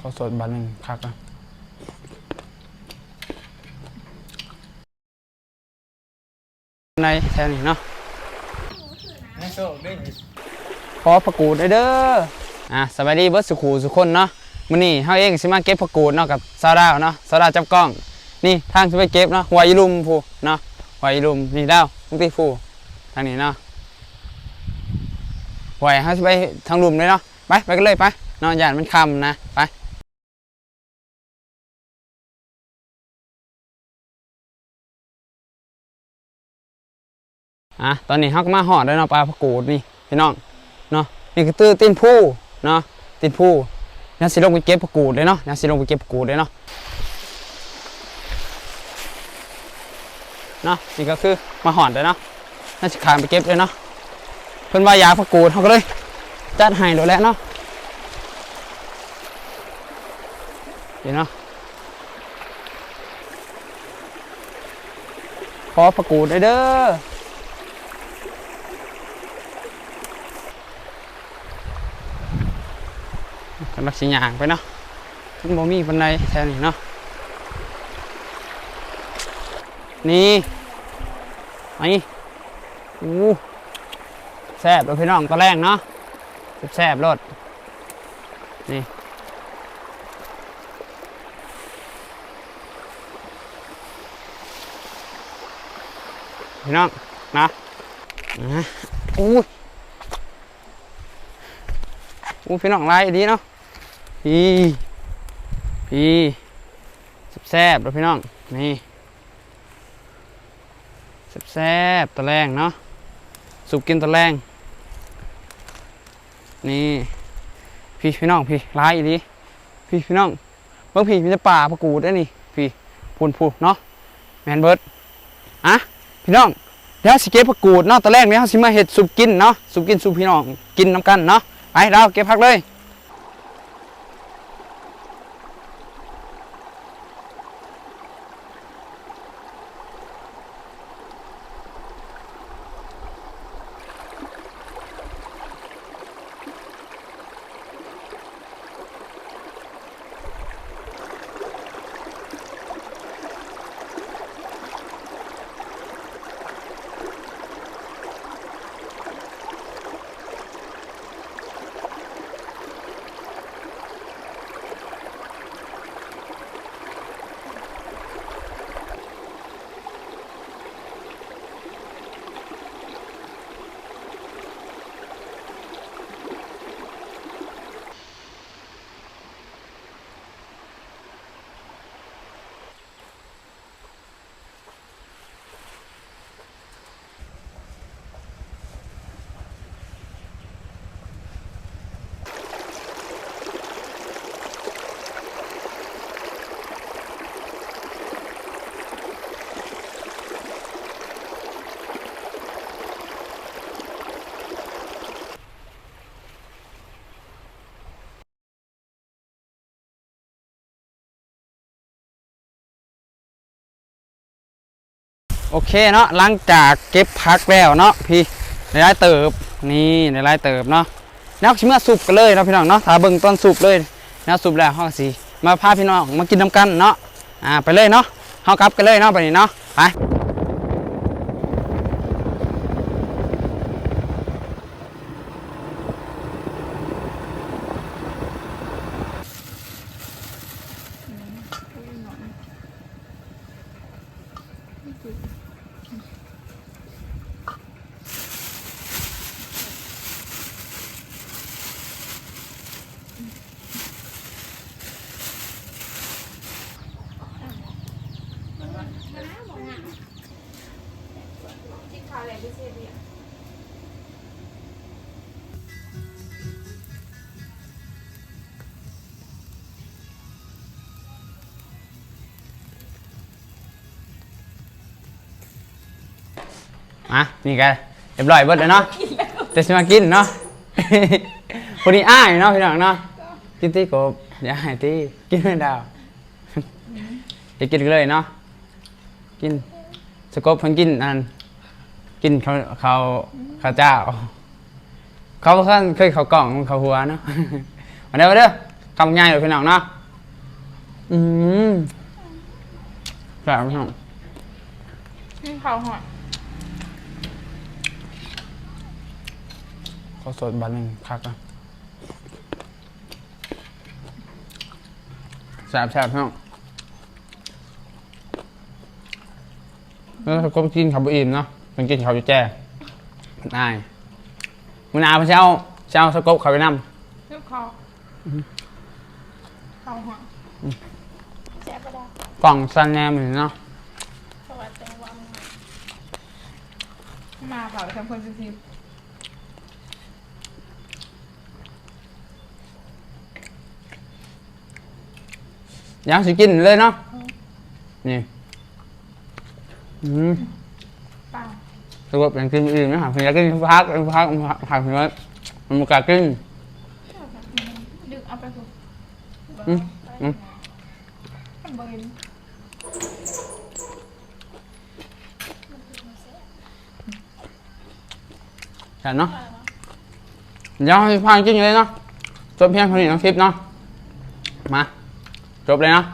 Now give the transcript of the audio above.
ขอสดบาทหนึ่งคักนะในแค่นี้เนาะขอผักกูดเด้อสวัสดีเบิร์ดสุขูสุคนเนาะมื้อนี้เฮาเองสิมาเก็บผักกูดเนาะกับซาวดาวเนาะซาวดาวจับกล้องนี่ทางสิไปเก็บเนาะหัวอีลุมผู้เนาะหัวอีลุมนี่ดาวมุกตีผู้ทางนี้เนาะหัวเฮาสิไปทางลุมเลยเนาะไปกันเลยไปเนาะย่านมันค่ำนะไปตอนนี้เฮาก็มาหอดแล้วเนาะปลาผักกูดนี่พี่น้องเนาะนี่คือตีนผู้เนาะตีนผู้ยังสิลงไปเก็บผักกูดเลยเนาะยังสิลงไปเก็บผักกูดเลยเนาะนี่ก็คือมาหอดเลยเนาะน่าจะขามไปเก็บเลยเนาะเพิ่นว่ายาผักกูดเขาก็เลยจัดให้โดยแล้วเนาะเดี๋ยวเนาะขอผักกูดเด้อกำลังสิย่างไปเนาะมันบ่มีบันไดแถวนี้เนาะนี่แซ่บเลยพี่น้องตะแรงเนาะแซ่บรสนี่พี่น้องนะพี่น้องลายดีเนาะพี่แซ่บเลยพี่น้องนี่แซ่บตะแรงเนาะสุกกินตะแรงนี่พี่น้องพี่ร้ายอีดีพี่น้องเบิ่งพี่มีแต่ป่าผักกูดได้นี่พี่พูนเนาะแมนเบิร์ดพี่น้องเดี๋ยวสิเก็บผักกูดเนาะตะแรงเนี่ยเขาสิมาเห็ดสุกกินเนาะสุกกินพี่น้องกินน้ำกันเนาะไปเราเก็บผักเลยโอเคเนาะหลังจากเก็บพักแล้วเนาะพี่ในไร่เติบนี่ในไร่เติบเนาะแล้วชิมเมื่อสุกกันเลยเนาะพี่น้องเนาะถ้าเบิ่งต้นสุกเลยแล้วสุกแล้วห้องสีมาพาพี่น้องมากินน้ำกันเนาะไปเลยเนาะเฮากลับกันเลยเนาะไปนี่เนาะไปนี่กันเรียบร้อยเบิดเลยเนาะจะมากินเนาะพอดีอ้ายเนาะพี่น้องเนาะกินตีกบอย่าให้ตีกินไม่ดาวจะกินเลยเนาะกินสกบเพิ่งกินกินข้าวเจ้าเขาเคยเขากล่องเขาหัวเนาะมาเด้อค ำง่ายเลยพี่น้องเนาะแซ่บพี่น้อง นี่ข้าวหอย ข้าวสดบานหนึ่งคักนะแซ่บพี่น้องแล้วก็กินข้าวบุอิ่มเนาะมันกินข้าวอยู่แจ้ได้มื้อหน้าเช้าสกบข้าวไปนำ นี่ข้าวหอยแซ่บปะดาก ล่องซันแนมอยู่เนาะ สวัสดีวันมาเผาทำคนซิบ ยังสิกินเลยเนาะนี่เปล่า สกบยังกินไม่อิ่มนะหาเพียงอยากกินพักหาเพียงว่ามันมุกากิน ดึกเอาไปถูกมันเบิร์น ใช่เนาะเดี๋ยวให้พานกินเลยเนาะจบเพียงเท่านี้น้องคลิปเนาะมาจบเลยเนาะ